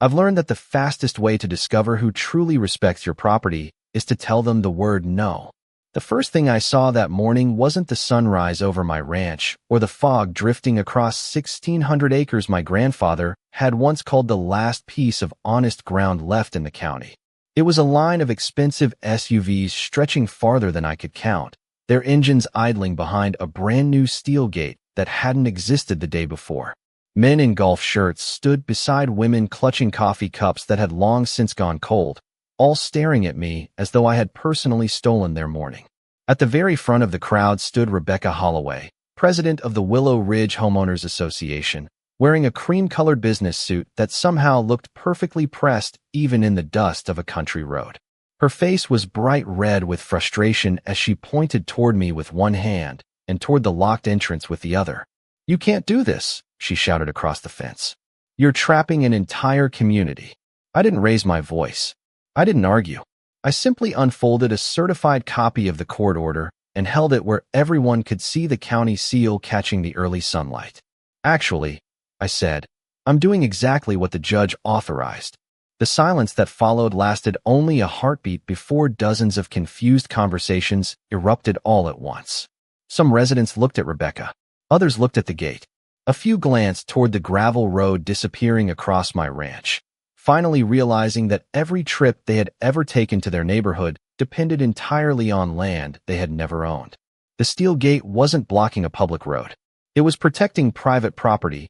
I've learned that the fastest way to discover who truly respects your property is to tell them the word no. The first thing I saw that morning wasn't the sunrise over my ranch or the fog drifting across 1,600 acres my grandfather had once called the last piece of honest ground left in the county. It was a line of expensive SUVs stretching farther than I could count, their engines idling behind a brand-new steel gate that hadn't existed the day before. Men in golf shirts stood beside women clutching coffee cups that had long since gone cold, all staring at me as though I had personally stolen their morning. At the very front of the crowd stood Rebecca Holloway, president of the Willow Ridge Homeowners Association, wearing a cream-colored business suit that somehow looked perfectly pressed even in the dust of a country road. Her face was bright red with frustration as she pointed toward me with one hand and toward the locked entrance with the other. "You can't do this," she shouted across the fence. "You're trapping an entire community." I didn't raise my voice. I didn't argue. I simply unfolded a certified copy of the court order and held it where everyone could see the county seal catching the early sunlight. "Actually," I said, "I'm doing exactly what the judge authorized." The silence that followed lasted only a heartbeat before dozens of confused conversations erupted all at once. Some residents looked at Rebecca. Others looked at the gate. A few glanced toward the gravel road disappearing across my ranch, finally realizing that every trip they had ever taken to their neighborhood depended entirely on land they had never owned. The steel gate wasn't blocking a public road. It was protecting private property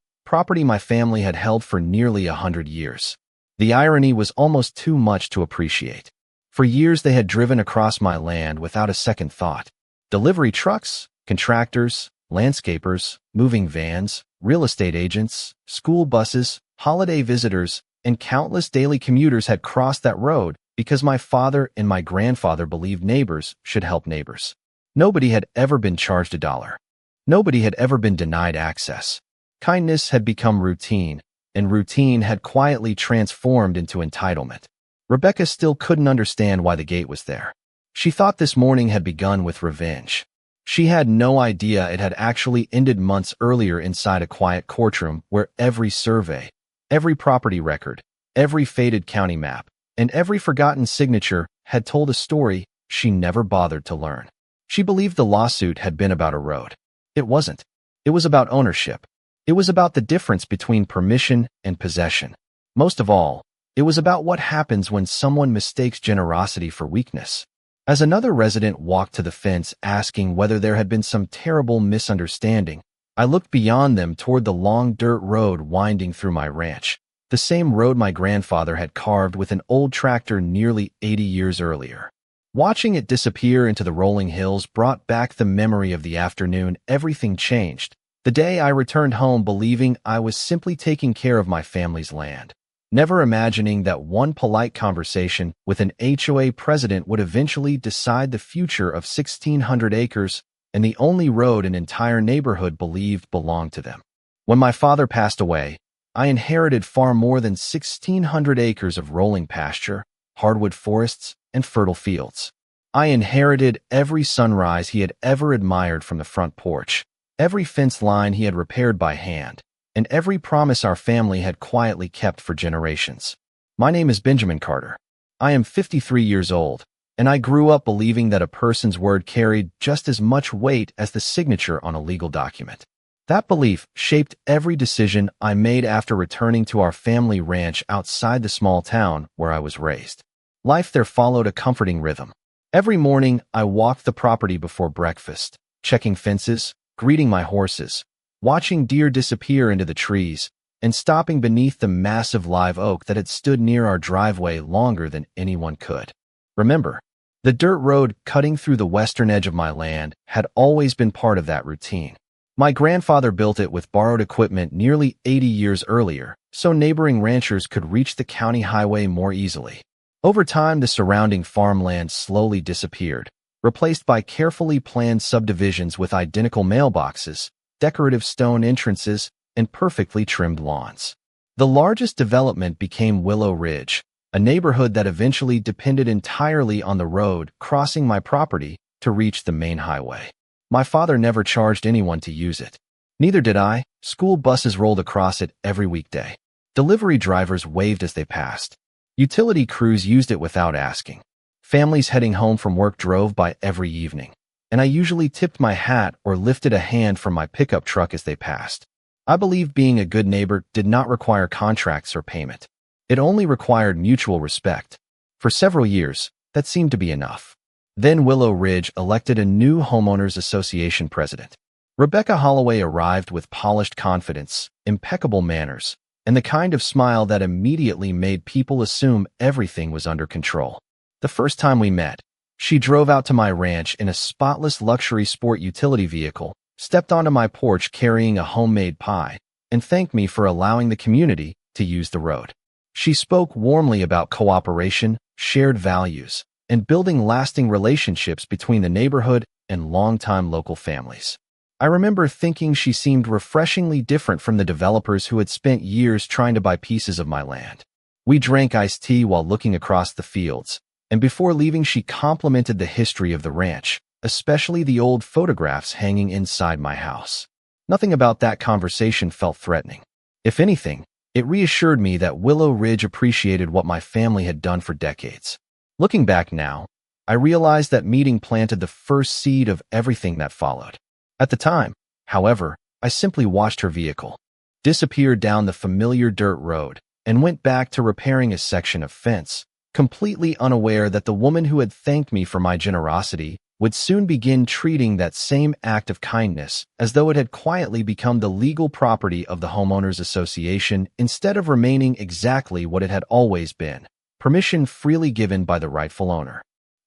my family had held for nearly 100 years. The irony was almost too much to appreciate. For years they had driven across my land without a second thought. Delivery trucks, contractors, landscapers, moving vans, real estate agents, school buses, holiday visitors, and countless daily commuters had crossed that road because my father and my grandfather believed neighbors should help neighbors. Nobody had ever been charged $1. Nobody had ever been denied access. Kindness had become routine, and routine had quietly transformed into entitlement. Rebecca still couldn't understand why the gate was there. She thought this morning had begun with revenge. She had no idea it had actually ended months earlier inside a quiet courtroom where every survey, every property record, every faded county map, and every forgotten signature had told a story she never bothered to learn. She believed the lawsuit had been about a road. It wasn't. It was about ownership. It was about the difference between permission and possession. Most of all, it was about what happens when someone mistakes generosity for weakness. As another resident walked to the fence asking whether there had been some terrible misunderstanding, I looked beyond them toward the long dirt road winding through my ranch, the same road my grandfather had carved with an old tractor nearly 80 years earlier. Watching it disappear into the rolling hills brought back the memory of the afternoon everything changed. The day I returned home believing I was simply taking care of my family's land, never imagining that one polite conversation with an HOA president would eventually decide the future of 1,600 acres and the only road an entire neighborhood believed belonged to them. When my father passed away, I inherited far more than 1,600 acres of rolling pasture, hardwood forests, and fertile fields. I inherited every sunrise he had ever admired from the front porch, every fence line he had repaired by hand, and every promise our family had quietly kept for generations. My name is Benjamin Carter. I am 53 years old, and I grew up believing that a person's word carried just as much weight as the signature on a legal document. That belief shaped every decision I made after returning to our family ranch outside the small town where I was raised. Life there followed a comforting rhythm. Every morning, I walked the property before breakfast, checking fences, greeting my horses, watching deer disappear into the trees, and stopping beneath the massive live oak that had stood near our driveway longer than anyone could. Remember, the dirt road cutting through the western edge of my land had always been part of that routine. My grandfather built it with borrowed equipment nearly 80 years earlier, so neighboring ranchers could reach the county highway more easily. Over time, the surrounding farmland slowly disappeared, replaced by carefully planned subdivisions with identical mailboxes, decorative stone entrances, and perfectly trimmed lawns. The largest development became Willow Ridge, a neighborhood that eventually depended entirely on the road crossing my property to reach the main highway. My father never charged anyone to use it. Neither did I. School buses rolled across it every weekday. Delivery drivers waved as they passed. Utility crews used it without asking. Families heading home from work drove by every evening, and I usually tipped my hat or lifted a hand from my pickup truck as they passed. I believed being a good neighbor did not require contracts or payment. It only required mutual respect. For several years, that seemed to be enough. Then Willow Ridge elected a new Homeowners Association President. Rebecca Holloway arrived with polished confidence, impeccable manners, and the kind of smile that immediately made people assume everything was under control. The first time we met, she drove out to my ranch in a spotless luxury sport utility vehicle, stepped onto my porch carrying a homemade pie, and thanked me for allowing the community to use the road. She spoke warmly about cooperation, shared values, and building lasting relationships between the neighborhood and longtime local families. I remember thinking she seemed refreshingly different from the developers who had spent years trying to buy pieces of my land. We drank iced tea while looking across the fields, and before leaving she complimented the history of the ranch, especially the old photographs hanging inside my house. Nothing about that conversation felt threatening. If anything, it reassured me that Willow Ridge appreciated what my family had done for decades. Looking back now, I realized that meeting planted the first seed of everything that followed. At the time, however, I simply watched her vehicle disappear down the familiar dirt road and went back to repairing a section of fence, completely unaware that the woman who had thanked me for my generosity would soon begin treating that same act of kindness as though it had quietly become the legal property of the Homeowners Association instead of remaining exactly what it had always been, permission freely given by the rightful owner.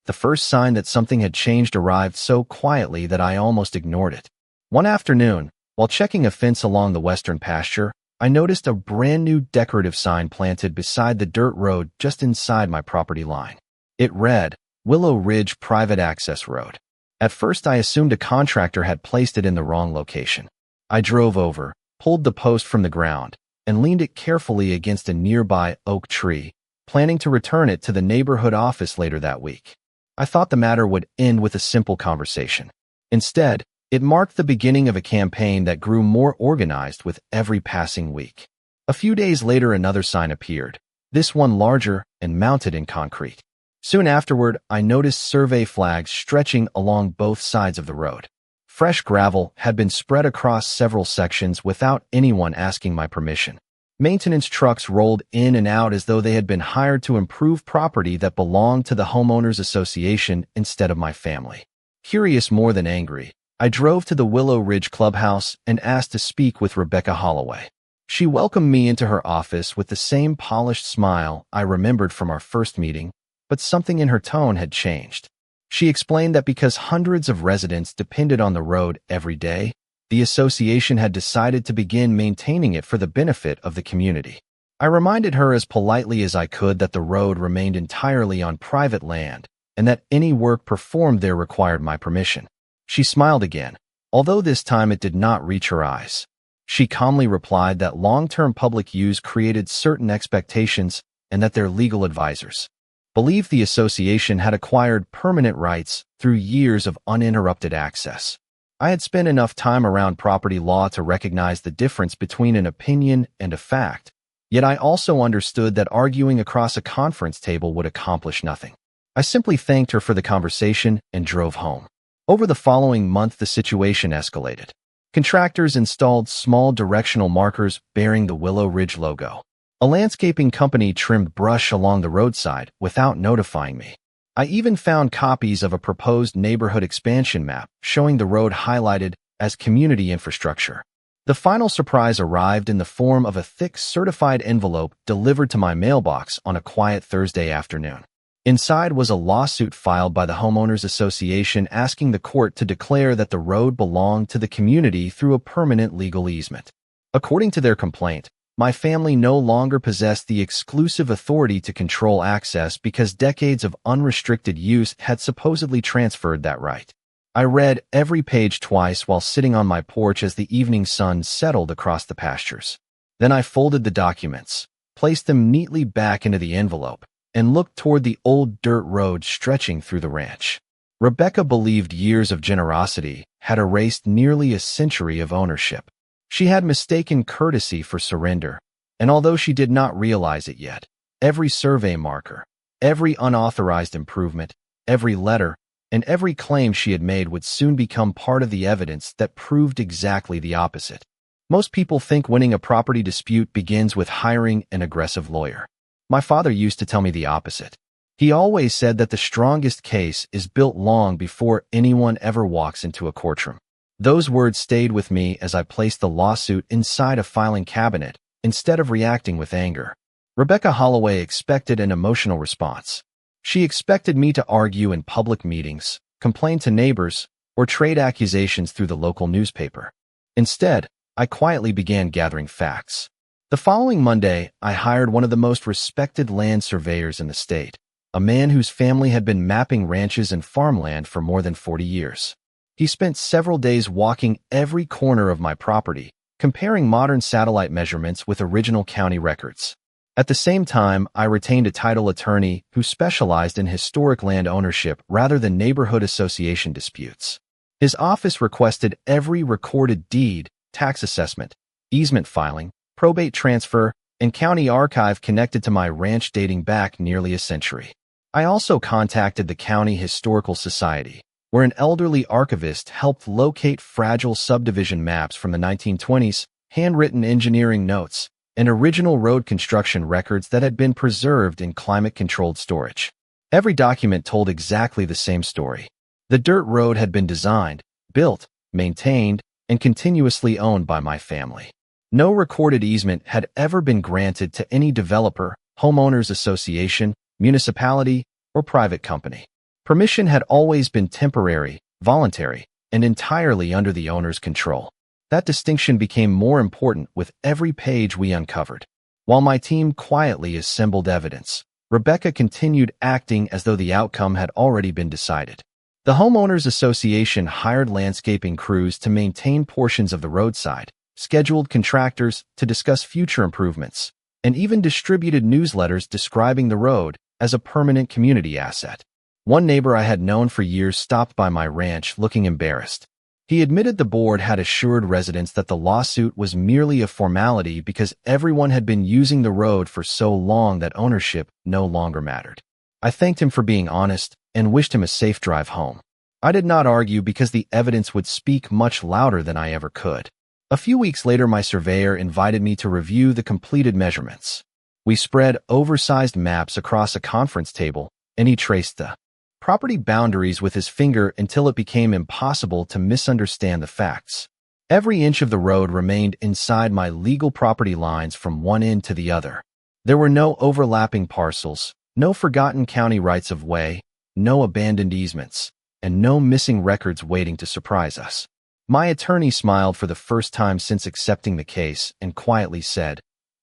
The first sign that something had changed arrived so quietly that I almost ignored it. One afternoon, while checking a fence along the western pasture, I noticed a brand new decorative sign planted beside the dirt road just inside my property line. It read, Willow Ridge Private Access Road. At first I assumed a contractor had placed it in the wrong location. I drove over, pulled the post from the ground, and leaned it carefully against a nearby oak tree, planning to return it to the neighborhood office later that week. I thought the matter would end with a simple conversation. Instead, it marked the beginning of a campaign that grew more organized with every passing week. A few days later another sign appeared, this one larger and mounted in concrete. Soon afterward, I noticed survey flags stretching along both sides of the road. Fresh gravel had been spread across several sections without anyone asking my permission. Maintenance trucks rolled in and out as though they had been hired to improve property that belonged to the Homeowners Association instead of my family. Curious more than angry, I drove to the Willow Ridge Clubhouse and asked to speak with Rebecca Holloway. She welcomed me into her office with the same polished smile I remembered from our first meeting, but something in her tone had changed. She explained that because hundreds of residents depended on the road every day, the association had decided to begin maintaining it for the benefit of the community. I reminded her as politely as I could that the road remained entirely on private land and that any work performed there required my permission. She smiled again, although this time it did not reach her eyes. She calmly replied that long-term public use created certain expectations and that their legal advisors believed the association had acquired permanent rights through years of uninterrupted access. I had spent enough time around property law to recognize the difference between an opinion and a fact, yet I also understood that arguing across a conference table would accomplish nothing. I simply thanked her for the conversation and drove home. Over the following month, the situation escalated. Contractors installed small directional markers bearing the Willow Ridge logo. A landscaping company trimmed brush along the roadside without notifying me. I even found copies of a proposed neighborhood expansion map showing the road highlighted as community infrastructure. The final surprise arrived in the form of a thick certified envelope delivered to my mailbox on a quiet Thursday afternoon. Inside was a lawsuit filed by the Homeowners Association asking the court to declare that the road belonged to the community through a permanent legal easement. According to their complaint, my family no longer possessed the exclusive authority to control access because decades of unrestricted use had supposedly transferred that right. I read every page twice while sitting on my porch as the evening sun settled across the pastures. Then I folded the documents, placed them neatly back into the envelope, and looked toward the old dirt road stretching through the ranch. Rebecca believed years of generosity had erased nearly a century of ownership. She had mistaken courtesy for surrender, And although she did not realize it yet, every survey marker, every unauthorized improvement, every letter, and every claim she had made would soon become part of the evidence that proved exactly the opposite. Most people think winning a property dispute begins with hiring an aggressive lawyer. My father used to tell me the opposite. He always said that the strongest case is built long before anyone ever walks into a courtroom. Those words stayed with me as I placed the lawsuit inside a filing cabinet instead of reacting with anger. Rebecca Holloway expected an emotional response. She expected me to argue in public meetings, complain to neighbors, or trade accusations through the local newspaper. Instead, I quietly began gathering facts. The following Monday, I hired one of the most respected land surveyors in the state, a man whose family had been mapping ranches and farmland for more than 40 years. He spent several days walking every corner of my property, comparing modern satellite measurements with original county records. At the same time, I retained a title attorney who specialized in historic land ownership rather than neighborhood association disputes. His office requested every recorded deed, tax assessment, easement filing, probate transfer, and county archive connected to my ranch dating back nearly a century. I also contacted the County Historical Society, where an elderly archivist helped locate fragile subdivision maps from the 1920s, handwritten engineering notes, and original road construction records that had been preserved in climate-controlled storage. Every document told exactly the same story. The dirt road had been designed, built, maintained, and continuously owned by my family. No recorded easement had ever been granted to any developer, homeowners association, municipality, or private company. Permission had always been temporary, voluntary, and entirely under the owner's control. That distinction became more important with every page we uncovered. While my team quietly assembled evidence, Rebecca continued acting as though the outcome had already been decided. The Homeowners Association hired landscaping crews to maintain portions of the roadside, scheduled contractors to discuss future improvements, and even distributed newsletters describing the road as a permanent community asset. One neighbor I had known for years stopped by my ranch looking embarrassed. He admitted the board had assured residents that the lawsuit was merely a formality because everyone had been using the road for so long that ownership no longer mattered. I thanked him for being honest and wished him a safe drive home. I did not argue because the evidence would speak much louder than I ever could. A few weeks later, my surveyor invited me to review the completed measurements. We spread oversized maps across a conference table, and he traced the property boundaries with his finger until it became impossible to misunderstand the facts. Every inch of the road remained inside my legal property lines from one end to the other. There were no overlapping parcels, no forgotten county rights-of-way, no abandoned easements, and no missing records waiting to surprise us. My attorney smiled for the first time since accepting the case and quietly said,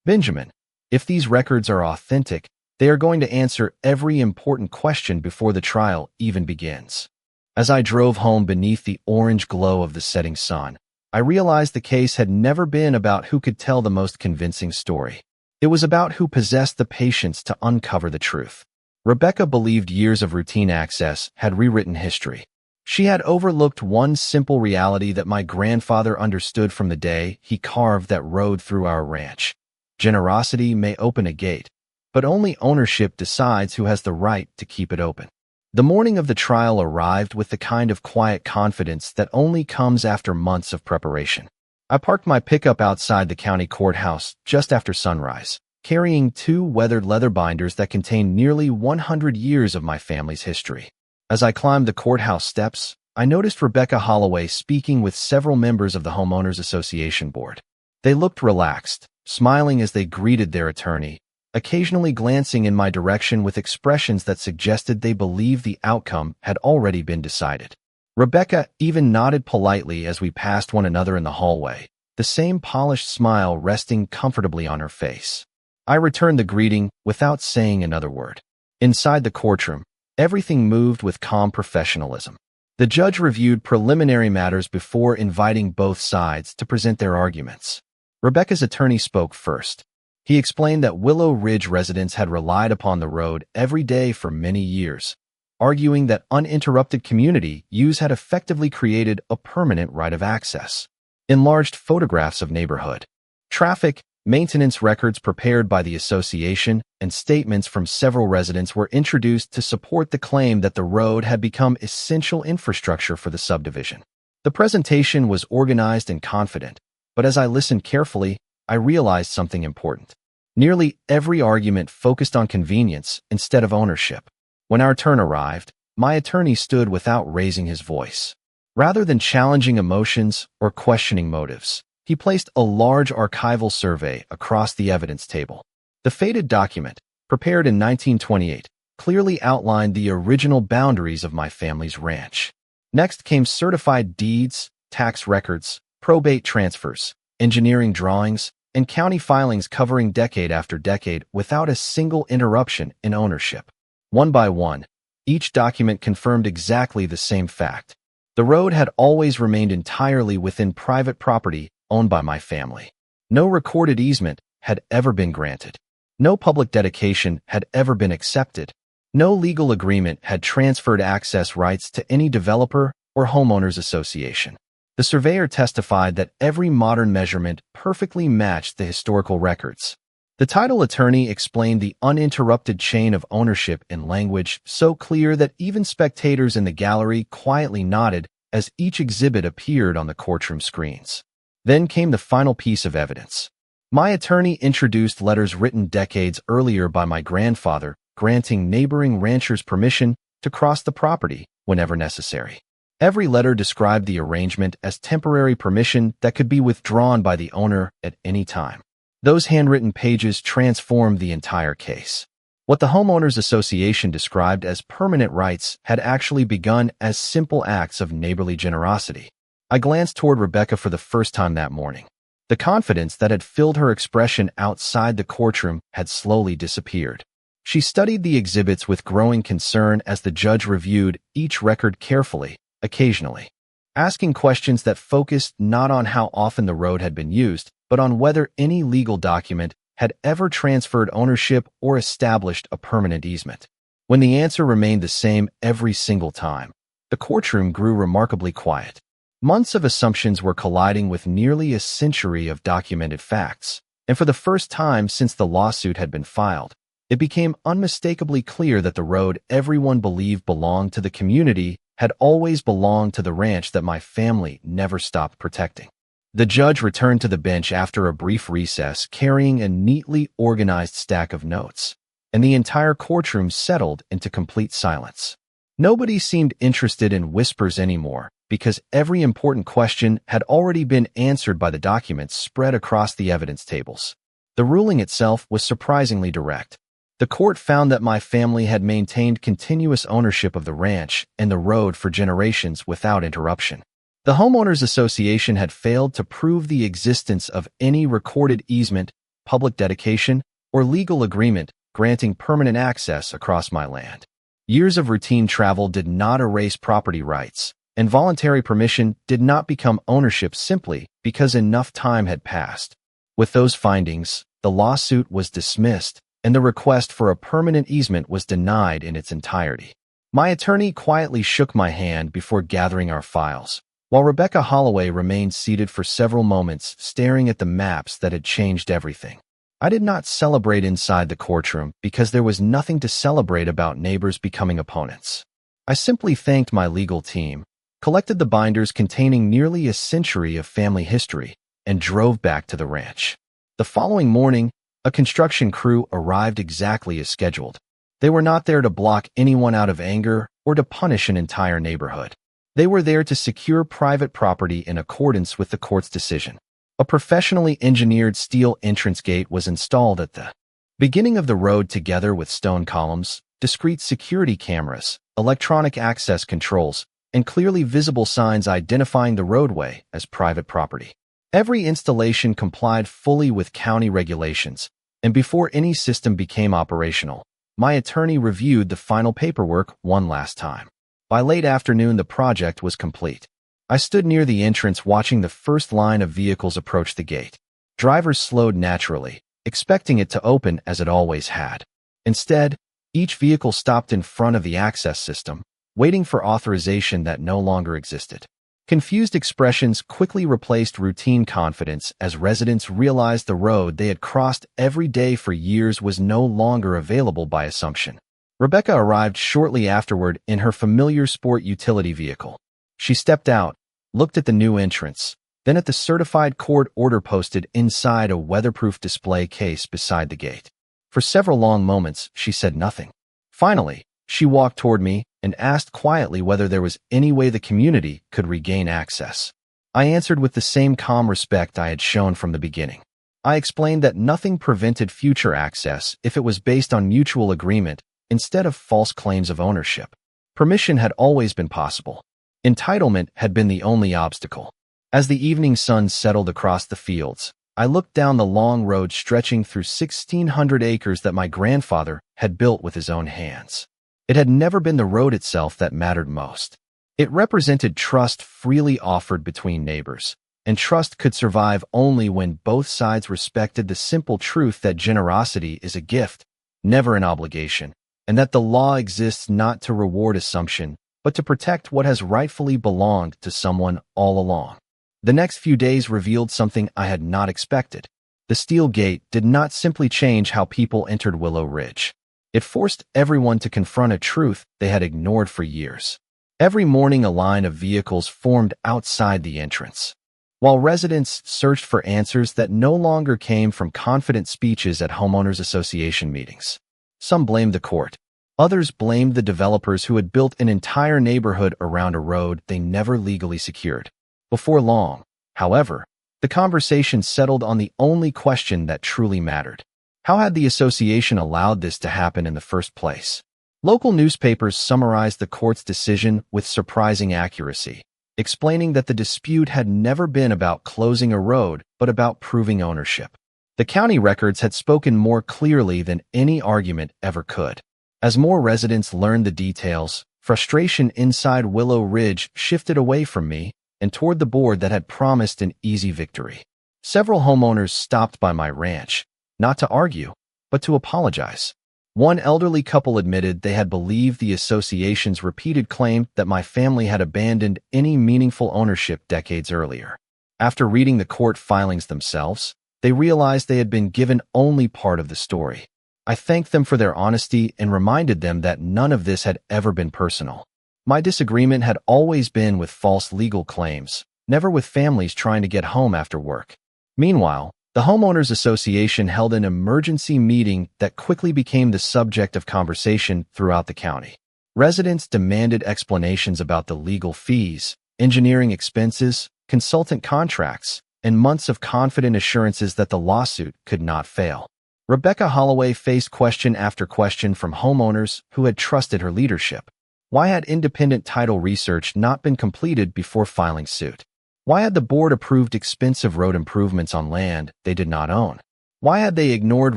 "Benjamin, if these records are authentic, they are going to answer every important question before the trial even begins." As I drove home beneath the orange glow of the setting sun, I realized the case had never been about who could tell the most convincing story. It was about who possessed the patience to uncover the truth. Rebecca believed years of routine access had rewritten history. She had overlooked one simple reality that my grandfather understood from the day he carved that road through our ranch. Generosity may open a gate, but only ownership decides who has the right to keep it open. The morning of the trial arrived with the kind of quiet confidence that only comes after months of preparation. I parked my pickup outside the county courthouse just after sunrise, carrying 2 weathered leather binders that contained nearly 100 years of my family's history. As I climbed the courthouse steps, I noticed Rebecca Holloway speaking with several members of the Homeowners Association board. They looked relaxed, smiling as they greeted their attorney, occasionally glancing in my direction with expressions that suggested they believed the outcome had already been decided. Rebecca even nodded politely as we passed one another in the hallway, the same polished smile resting comfortably on her face. I returned the greeting without saying another word. Inside the courtroom, everything moved with calm professionalism. The judge reviewed preliminary matters before inviting both sides to present their arguments. Rebecca's attorney spoke first. He explained that Willow Ridge residents had relied upon the road every day for many years, arguing that uninterrupted community use had effectively created a permanent right of access. Enlarged photographs of neighborhood, traffic, Maintenance records prepared by the association and statements from several residents were introduced to support the claim that the road had become essential infrastructure for the subdivision. The presentation was organized and confident, but as I listened carefully, I realized something important. Nearly every argument focused on convenience instead of ownership. When our turn arrived, my attorney stood without raising his voice. Rather than challenging emotions or questioning motives, he placed a large archival survey across the evidence table. The faded document, prepared in 1928, clearly outlined the original boundaries of my family's ranch. Next came certified deeds, tax records, probate transfers, engineering drawings, and county filings covering decade after decade without a single interruption in ownership. One by one, each document confirmed exactly the same fact. The road had always remained entirely within private property owned by my family. No recorded easement had ever been granted. No public dedication had ever been accepted. No legal agreement had transferred access rights to any developer or homeowners association. The surveyor testified that every modern measurement perfectly matched the historical records. The title attorney explained the uninterrupted chain of ownership in language so clear that even spectators in the gallery quietly nodded as each exhibit appeared on the courtroom screens. Then came the final piece of evidence. My attorney introduced letters written decades earlier by my grandfather, granting neighboring ranchers permission to cross the property whenever necessary. Every letter described the arrangement as temporary permission that could be withdrawn by the owner at any time. Those handwritten pages transformed the entire case. What the Homeowners Association described as permanent rights had actually begun as simple acts of neighborly generosity. I glanced toward Rebecca for the first time that morning. The confidence that had filled her expression outside the courtroom had slowly disappeared. She studied the exhibits with growing concern as the judge reviewed each record carefully, occasionally asking questions that focused not on how often the road had been used, but on whether any legal document had ever transferred ownership or established a permanent easement. When the answer remained the same every single time, the courtroom grew remarkably quiet. Months of assumptions were colliding with nearly a century of documented facts, and for the first time since the lawsuit had been filed, it became unmistakably clear that the road everyone believed belonged to the community had always belonged to the ranch that my family never stopped protecting. The judge returned to the bench after a brief recess, carrying a neatly organized stack of notes, and the entire courtroom settled into complete silence. Nobody seemed interested in whispers anymore, because every important question had already been answered by the documents spread across the evidence tables. The ruling itself was surprisingly direct. The court found that my family had maintained continuous ownership of the ranch and the road for generations without interruption. The Homeowners Association had failed to prove the existence of any recorded easement, public dedication, or legal agreement granting permanent access across my land. Years of routine travel did not erase property rights, and voluntary permission did not become ownership simply because enough time had passed. With those findings, the lawsuit was dismissed, and the request for a permanent easement was denied in its entirety. My attorney quietly shook my hand before gathering our files, while Rebecca Holloway remained seated for several moments staring at the maps that had changed everything. I did not celebrate inside the courtroom because there was nothing to celebrate about neighbors becoming opponents. I simply thanked my legal team, collected the binders containing nearly a century of family history, and drove back to the ranch. The following morning, a construction crew arrived exactly as scheduled. They were not there to block anyone out of anger or to punish an entire neighborhood. They were there to secure private property in accordance with the court's decision. A professionally engineered steel entrance gate was installed at the beginning of the road together with stone columns, discrete security cameras, electronic access controls, and clearly visible signs identifying the roadway as private property. Every installation complied fully with county regulations, and before any system became operational, my attorney reviewed the final paperwork one last time. By late afternoon, the project was complete. I stood near the entrance watching the first line of vehicles approach the gate. Drivers slowed naturally, expecting it to open as it always had. Instead, each vehicle stopped in front of the access system, waiting for authorization that no longer existed. Confused expressions quickly replaced routine confidence as residents realized the road they had crossed every day for years was no longer available by assumption. Rebecca arrived shortly afterward in her familiar sport utility vehicle. She stepped out, looked at the new entrance, then at the certified court order posted inside a weatherproof display case beside the gate. For several long moments, she said nothing. Finally, she walked toward me and asked quietly whether there was any way the community could regain access. I answered with the same calm respect I had shown from the beginning. I explained that nothing prevented future access if it was based on mutual agreement instead of false claims of ownership. Permission had always been possible. Entitlement had been the only obstacle. As the evening sun settled across the fields, I looked down the long road stretching through 1,600 acres that my grandfather had built with his own hands. It had never been the road itself that mattered most. It represented trust freely offered between neighbors, and trust could survive only when both sides respected the simple truth that generosity is a gift, never an obligation, and that the law exists not to reward assumption, but to protect what has rightfully belonged to someone all along. The next few days revealed something I had not expected. The steel gate did not simply change how people entered Willow Ridge. It forced everyone to confront a truth they had ignored for years. Every morning a line of vehicles formed outside the entrance, while residents searched for answers that no longer came from confident speeches at Homeowners Association meetings. Some blamed the court. Others blamed the developers who had built an entire neighborhood around a road they never legally secured. Before long, however, the conversation settled on the only question that truly mattered. How had the association allowed this to happen in the first place? Local newspapers summarized the court's decision with surprising accuracy, explaining that the dispute had never been about closing a road, but about proving ownership. The county records had spoken more clearly than any argument ever could. As more residents learned the details, frustration inside Willow Ridge shifted away from me and toward the board that had promised an easy victory. Several homeowners stopped by my ranch, not to argue, but to apologize. One elderly couple admitted they had believed the association's repeated claim that my family had abandoned any meaningful ownership decades earlier. After reading the court filings themselves, they realized they had been given only part of the story. I thanked them for their honesty and reminded them that none of this had ever been personal. My disagreement had always been with false legal claims, never with families trying to get home after work. Meanwhile, the Homeowners Association held an emergency meeting that quickly became the subject of conversation throughout the county. Residents demanded explanations about the legal fees, engineering expenses, consultant contracts, and months of confident assurances that the lawsuit could not fail. Rebecca Holloway faced question after question from homeowners who had trusted her leadership. Why had independent title research not been completed before filing suit? Why had the board approved expensive road improvements on land they did not own? Why had they ignored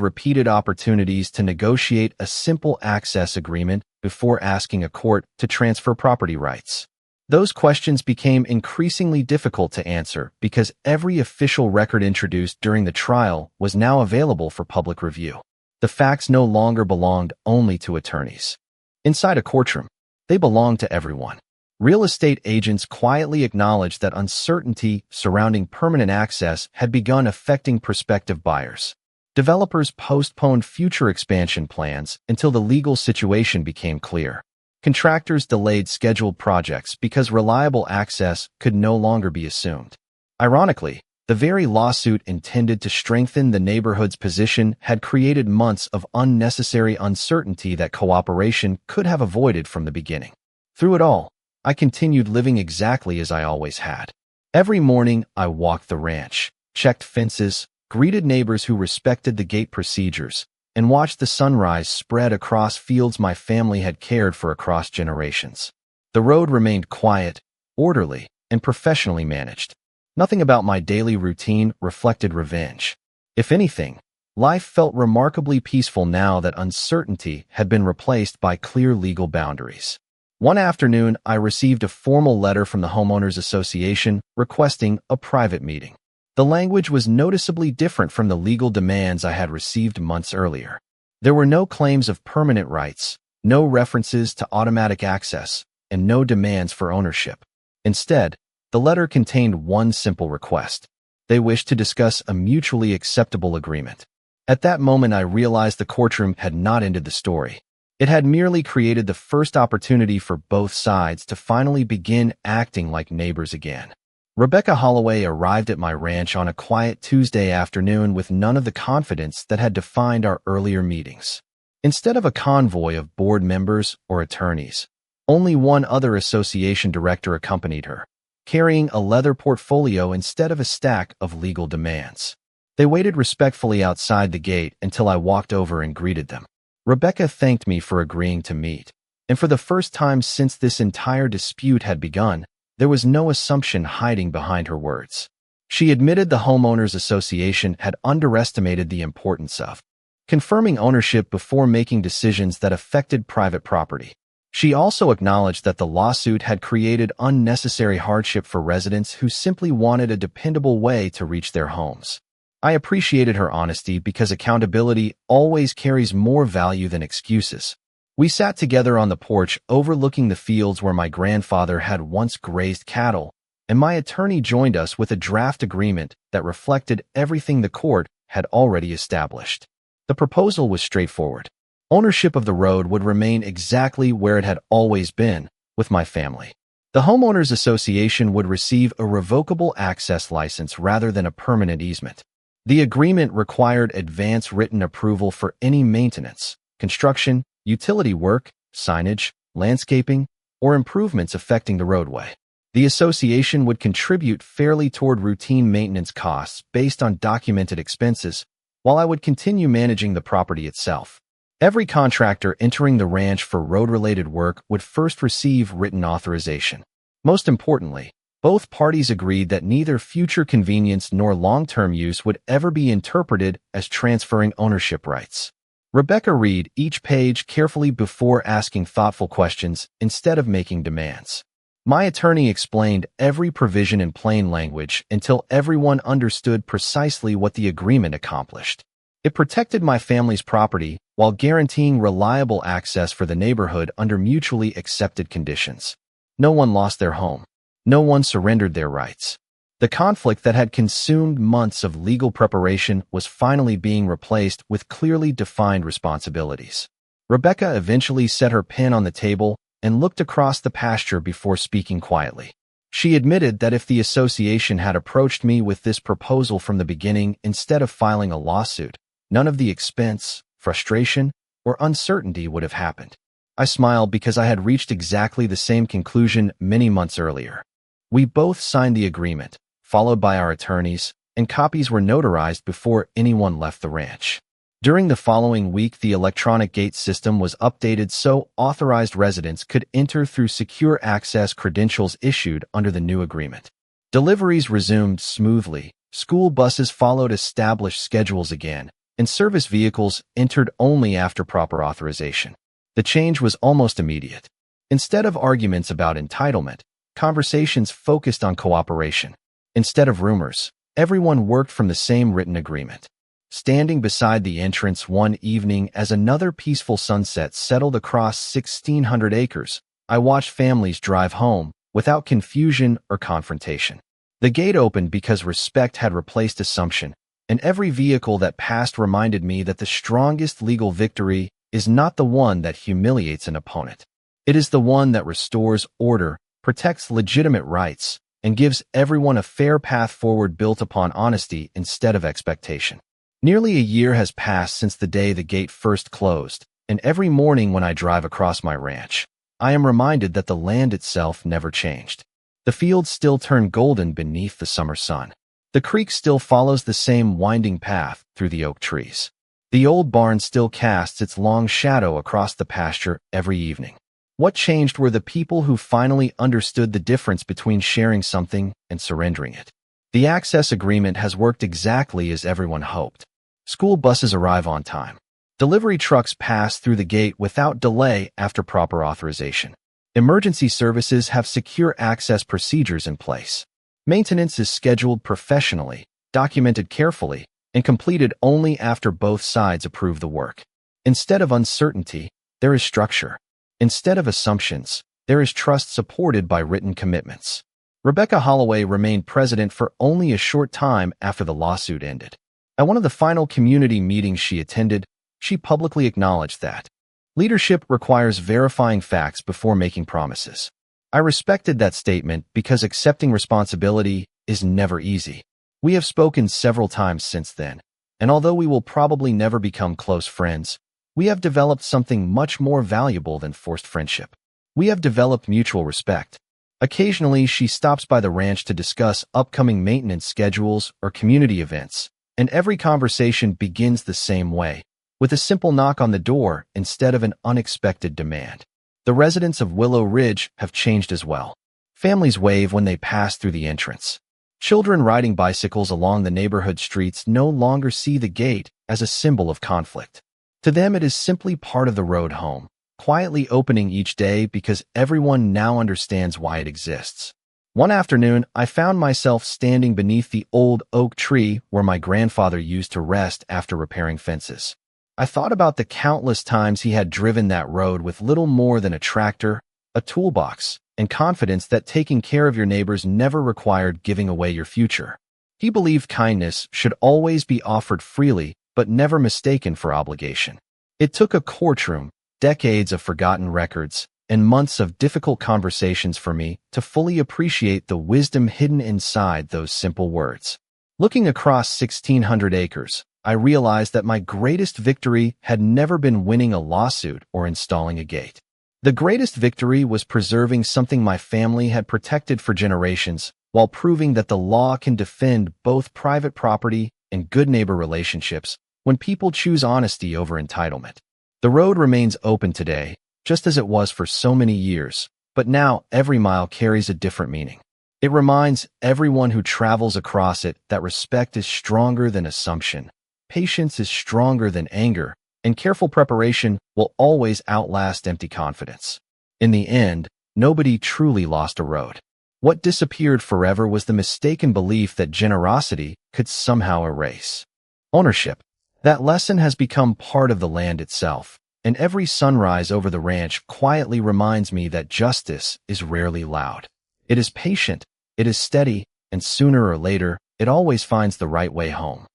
repeated opportunities to negotiate a simple access agreement before asking a court to transfer property rights? Those questions became increasingly difficult to answer because every official record introduced during the trial was now available for public review. The facts no longer belonged only to attorneys. Inside a courtroom, they belonged to everyone. Real estate agents quietly acknowledged that uncertainty surrounding permanent access had begun affecting prospective buyers. Developers postponed future expansion plans until the legal situation became clear. Contractors delayed scheduled projects because reliable access could no longer be assumed. Ironically, the very lawsuit intended to strengthen the neighborhood's position had created months of unnecessary uncertainty that cooperation could have avoided from the beginning. Through it all, I continued living exactly as I always had. Every morning, I walked the ranch, checked fences, greeted neighbors who respected the gate procedures, and watched the sunrise spread across fields my family had cared for across generations. The road remained quiet, orderly, and professionally managed. Nothing about my daily routine reflected revenge. If anything, life felt remarkably peaceful now that uncertainty had been replaced by clear legal boundaries. One afternoon, I received a formal letter from the Homeowners Association requesting a private meeting. The language was noticeably different from the legal demands I had received months earlier. There were no claims of permanent rights, no references to automatic access, and no demands for ownership. Instead, The letter contained one simple request. They wished to discuss a mutually acceptable agreement. At that moment, I realized the courtroom had not ended the story. It had merely created the first opportunity for both sides to finally begin acting like neighbors again. Rebecca Holloway arrived at my ranch on a quiet Tuesday afternoon with none of the confidence that had defined our earlier meetings. Instead of a convoy of board members or attorneys, only one other association director accompanied her, carrying a leather portfolio instead of a stack of legal demands. They waited respectfully outside the gate until I walked over and greeted them. Rebecca thanked me for agreeing to meet, and for the first time since this entire dispute had begun, there was no assumption hiding behind her words. She admitted the Homeowners Association had underestimated the importance of confirming ownership before making decisions that affected private property. She also acknowledged that the lawsuit had created unnecessary hardship for residents who simply wanted a dependable way to reach their homes. I appreciated her honesty because accountability always carries more value than excuses. We sat together on the porch overlooking the fields where my grandfather had once grazed cattle, and my attorney joined us with a draft agreement that reflected everything the court had already established. The proposal was straightforward. Ownership of the road would remain exactly where it had always been, with my family. The Homeowners Association would receive a revocable access license rather than a permanent easement. The agreement required advance written approval for any maintenance, construction, utility work, signage, landscaping, or improvements affecting the roadway. The association would contribute fairly toward routine maintenance costs based on documented expenses, while I would continue managing the property itself. Every contractor entering the ranch for road-related work would first receive written authorization. Most importantly, both parties agreed that neither future convenience nor long-term use would ever be interpreted as transferring ownership rights. Rebecca read each page carefully before asking thoughtful questions instead of making demands. My attorney explained every provision in plain language until everyone understood precisely what the agreement accomplished. It protected my family's property while guaranteeing reliable access for the neighborhood under mutually accepted conditions. No one lost their home. No one surrendered their rights. The conflict that had consumed months of legal preparation was finally being replaced with clearly defined responsibilities. Rebecca eventually set her pen on the table and looked across the pasture before speaking quietly. She admitted that if the association had approached me with this proposal from the beginning instead of filing a lawsuit, none of the expense, frustration, or uncertainty would have happened. I smiled because I had reached exactly the same conclusion many months earlier. We both signed the agreement, followed by our attorneys, and copies were notarized before anyone left the ranch. During the following week, the electronic gate system was updated so authorized residents could enter through secure access credentials issued under the new agreement. Deliveries resumed smoothly, school buses followed established schedules again, and service vehicles entered only after proper authorization. The change was almost immediate. Instead of arguments about entitlement, conversations focused on cooperation. Instead of rumors, everyone worked from the same written agreement. Standing beside the entrance one evening as another peaceful sunset settled across 1,600 acres, I watched families drive home without confusion or confrontation. The gate opened because respect had replaced assumption, and every vehicle that passed reminded me that the strongest legal victory is not the one that humiliates an opponent. It is the one that restores order, protects legitimate rights, and gives everyone a fair path forward built upon honesty instead of expectation. Nearly a year has passed since the day the gate first closed, and every morning when I drive across my ranch, I am reminded that the land itself never changed. The fields still turn golden beneath the summer sun. The creek still follows the same winding path through the oak trees. The old barn still casts its long shadow across the pasture every evening. What changed were the people who finally understood the difference between sharing something and surrendering it. The access agreement has worked exactly as everyone hoped. School buses arrive on time. Delivery trucks pass through the gate without delay after proper authorization. Emergency services have secure access procedures in place. Maintenance is scheduled professionally, documented carefully, and completed only after both sides approve the work. Instead of uncertainty, there is structure. Instead of assumptions, there is trust supported by written commitments. Rebecca Holloway remained president for only a short time after the lawsuit ended. At one of the final community meetings she attended, she publicly acknowledged that leadership requires verifying facts before making promises. I respected that statement because accepting responsibility is never easy. We have spoken several times since then, and although we will probably never become close friends, we have developed something much more valuable than forced friendship. We have developed mutual respect. Occasionally, she stops by the ranch to discuss upcoming maintenance schedules or community events, and every conversation begins the same way, with a simple knock on the door instead of an unexpected demand. The residents of Willow Ridge have changed as well. Families wave when they pass through the entrance. Children riding bicycles along the neighborhood streets no longer see the gate as a symbol of conflict. To them, it is simply part of the road home, quietly opening each day because everyone now understands why it exists. One afternoon, I found myself standing beneath the old oak tree where my grandfather used to rest after repairing fences. I thought about the countless times he had driven that road with little more than a tractor, a toolbox, and confidence that taking care of your neighbors never required giving away your future. He believed kindness should always be offered freely, but never mistaken for obligation. It took a courtroom, decades of forgotten records, and months of difficult conversations for me to fully appreciate the wisdom hidden inside those simple words. Looking across 1,600 acres, I realized that my greatest victory had never been winning a lawsuit or installing a gate. The greatest victory was preserving something my family had protected for generations, while proving that the law can defend both private property and good neighbor relationships when people choose honesty over entitlement. The road remains open today, just as it was for so many years, but now every mile carries a different meaning. It reminds everyone who travels across it that respect is stronger than assumption, patience is stronger than anger, and careful preparation will always outlast empty confidence. In the end, nobody truly lost a road. What disappeared forever was the mistaken belief that generosity could somehow erase ownership. That lesson has become part of the land itself, and every sunrise over the ranch quietly reminds me that justice is rarely loud. It is patient, it is steady, and sooner or later, it always finds the right way home.